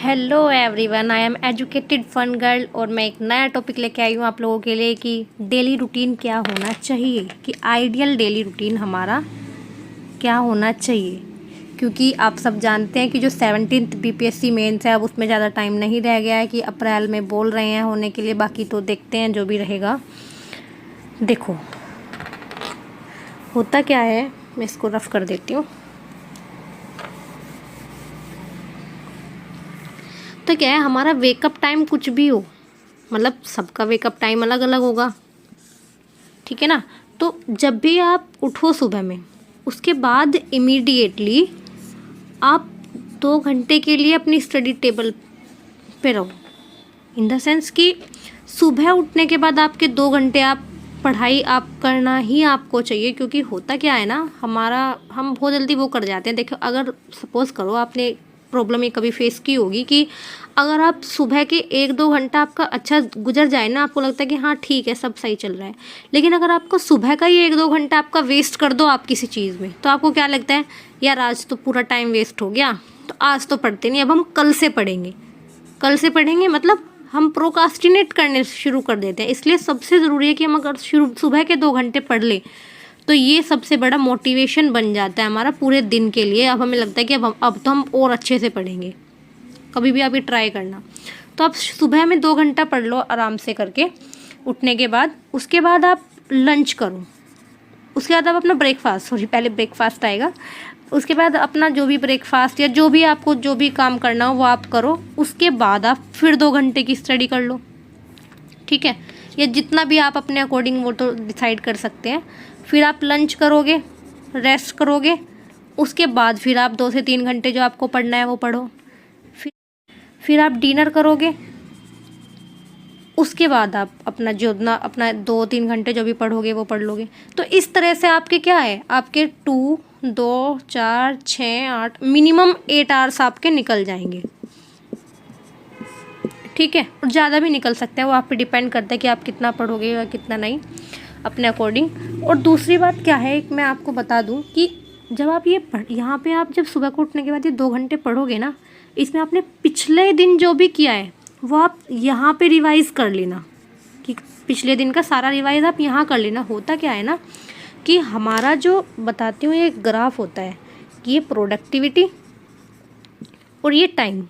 Hello everyone, I am educated fun girl और मैं एक नया टॉपिक लेके आई हूँ आप लोगों के लिए कि डेली रूटीन क्या होना चाहिए, कि आइडियल डेली रूटीन हमारा क्या होना चाहिए। क्योंकि आप सब जानते हैं कि जो 17th बीपीएससी मेंस है अब उसमें ज़्यादा टाइम नहीं रह गया है, कि अप्रैल में बोल रहे हैं होने के लिए। बाकी तो देखते हैं जो भी रहेगा। देखो होता क्या है, मैं इसको रफ कर देती हूँ। तो क्या है, हमारा वेकअप टाइम कुछ भी हो, मतलब सबका वेकअप टाइम अलग अलग होगा, ठीक है ना। तो जब भी आप उठो सुबह में, उसके बाद इमीडिएटली आप 2 घंटे के लिए अपनी स्टडी टेबल पे रहो। इन द सेंस कि सुबह उठने के बाद आपके 2 घंटे आप पढ़ाई आप करना ही आपको चाहिए। क्योंकि होता क्या है ना, हम बहुत जल्दी वो कर जाते हैं। देखो, अगर सपोज़ करो आपने प्रॉब्लम ये कभी फेस की होगी कि अगर आप सुबह के 1-2 घंटा आपका अच्छा गुजर जाए ना, आपको लगता है कि हाँ ठीक है सब सही चल रहा है। लेकिन अगर आपको सुबह का ही 1-2 घंटा आपका वेस्ट कर दो आप किसी चीज़ में, तो आपको क्या लगता है, यार आज तो पूरा टाइम वेस्ट हो गया, तो आज तो पढ़ते नहीं, अब हम कल से पढ़ेंगे। कल से पढ़ेंगे मतलब हम प्रोकास्टिनेट करने शुरू कर देते हैं। इसलिए सबसे ज़रूरी है कि हम अगर सुबह के 2 घंटे पढ़ लें तो ये सबसे बड़ा मोटिवेशन बन जाता है हमारा पूरे दिन के लिए। अब हमें लगता है कि अब तो हम और अच्छे से पढ़ेंगे। कभी भी आप ये ट्राई करना। तो आप सुबह में 2 घंटा पढ़ लो आराम से करके उठने के बाद। उसके बाद आप लंच करो, उसके बाद आप अपना ब्रेकफास्ट, पहले ब्रेकफास्ट आएगा। उसके बाद अपना जो भी ब्रेकफास्ट या जो भी आपको जो भी काम करना हो वो आप करो। उसके बाद आप फिर 2 घंटे की स्टडी कर लो, ठीक है। या जितना भी आप अपने अकॉर्डिंग वो तो डिसाइड कर सकते हैं। फिर आप लंच करोगे, रेस्ट करोगे। उसके बाद फिर आप 2 से 3 घंटे जो आपको पढ़ना है वो पढ़ो। फिर आप डिनर करोगे। उसके बाद आप अपना 2-3 घंटे जो भी पढ़ोगे वो पढ़ लोगे। तो इस तरह से आपके क्या है, आपके 2, 2, 4, 6, 8 मिनिमम 8 आवर्स आपके निकल जाएंगे, ठीक है। और ज़्यादा भी निकल सकते हैं, वो आप पे डिपेंड करता है कि आप कितना पढ़ोगे या कितना नहीं, अपने अकॉर्डिंग। और दूसरी बात क्या है, एक मैं आपको बता दूं कि जब आप यहाँ पे आप जब सुबह को उठने के बाद ये 2 घंटे पढ़ोगे ना, इसमें आपने पिछले दिन जो भी किया है वो आप यहाँ पे रिवाइज कर लेना, कि पिछले दिन का सारा रिवाइज आप यहाँ कर लेना। होता क्या है ना कि हमारा जो बताती हूँ ये ग्राफ होता है कि ये प्रोडक्टिविटी और ये टाइम।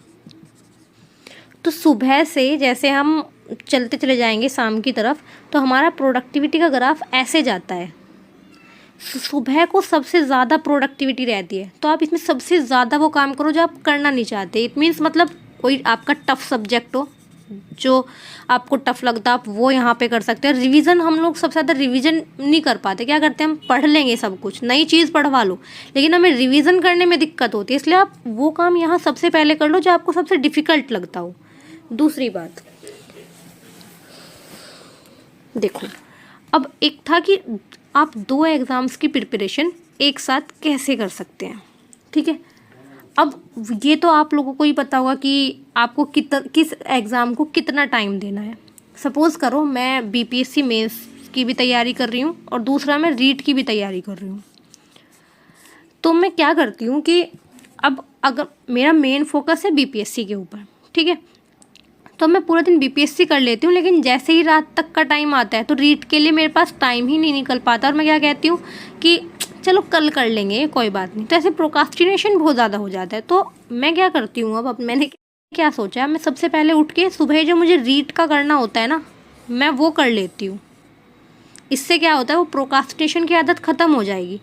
तो सुबह से जैसे हम चलते चले जाएंगे शाम की तरफ, तो हमारा प्रोडक्टिविटी का ग्राफ ऐसे जाता है। सुबह को सबसे ज़्यादा प्रोडक्टिविटी रहती है, तो आप इसमें सबसे ज़्यादा वो काम करो जो आप करना नहीं चाहते। इट मीन्स मतलब कोई आपका टफ सब्जेक्ट हो, जो आपको टफ लगता है, आप वो यहाँ पे कर सकते हैं। रिवीजन हम लोग सबसे ज़्यादा रिवीजन नहीं कर पाते। क्या करते हैं, हम पढ़ लेंगे सब कुछ, नई चीज़ पढ़वा लो, लेकिन हमें रिवीजन करने में दिक्कत होती है। इसलिए आप वो काम यहाँ सबसे पहले कर लो जो आपको सबसे डिफ़िकल्ट लगता हो। दूसरी बात देखो, अब एक था कि आप 2 एग्ज़ाम्स की प्रिपरेशन एक साथ कैसे कर सकते हैं, ठीक है। अब ये तो आप लोगों को ही पता होगा कि आपको किस एग्ज़ाम को कितना टाइम देना है। सपोज़ करो मैं बीपीएससी मेंस की भी तैयारी कर रही हूँ और दूसरा मैं रीट की भी तैयारी कर रही हूँ। तो मैं क्या करती हूँ कि अब अगर मेरा मेन फोकस है बीपीएससी के ऊपर, ठीक है, तो मैं पूरा दिन बीपीएससी कर लेती हूँ। लेकिन जैसे ही रात तक का टाइम आता है तो रीट के लिए मेरे पास टाइम ही नहीं निकल पाता, और मैं क्या कहती हूँ कि चलो कल कर लेंगे, कोई बात नहीं। तो ऐसे प्रोकास्टिनेशन बहुत ज़्यादा हो जाता है। तो मैं क्या करती हूँ, अब मैंने क्या सोचा, मैं सबसे पहले उठ के सुबह जो मुझे रीट का करना होता है ना, मैं वो कर लेती हूँ। इससे क्या होता है, वो प्रोकास्टिनेशन की आदत ख़त्म हो जाएगी।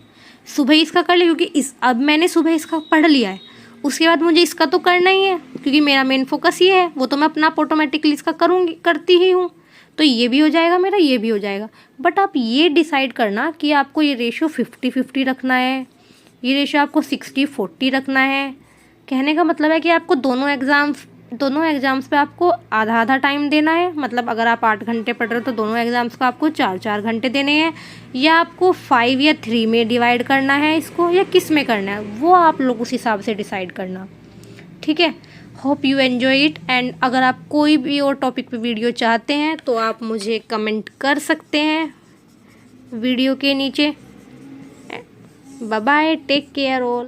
सुबह इसका कर ले, क्योंकि अब मैंने सुबह इसका पढ़ लिया है, उसके बाद मुझे इसका तो करना ही है, क्योंकि मेरा मेन फोकस ये है, वो तो मैं अपना ऑटोमेटिकली इसका करती ही हूँ। तो ये भी हो जाएगा मेरा, ये भी हो जाएगा। बट आप ये डिसाइड करना कि आपको ये रेशियो 50-50 रखना है, ये रेशियो आपको 60-40 रखना है। कहने का मतलब है कि आपको दोनों एग्ज़ाम्स पे आपको आधा आधा टाइम देना है। मतलब अगर आप 8 घंटे पढ़ रहे हो तो दोनों एग्ज़ाम्स को आपको 4-4 घंटे देने हैं, या आपको 5 या 3 में डिवाइड करना है इसको, या किस में करना है वो आप लोग उस हिसाब से डिसाइड करना, ठीक है। Hope you enjoy it. And अगर आप कोई भी और टॉपिक पे वीडियो चाहते हैं तो आप मुझे कमेंट कर सकते हैं वीडियो के नीचे। Bye bye, take care all.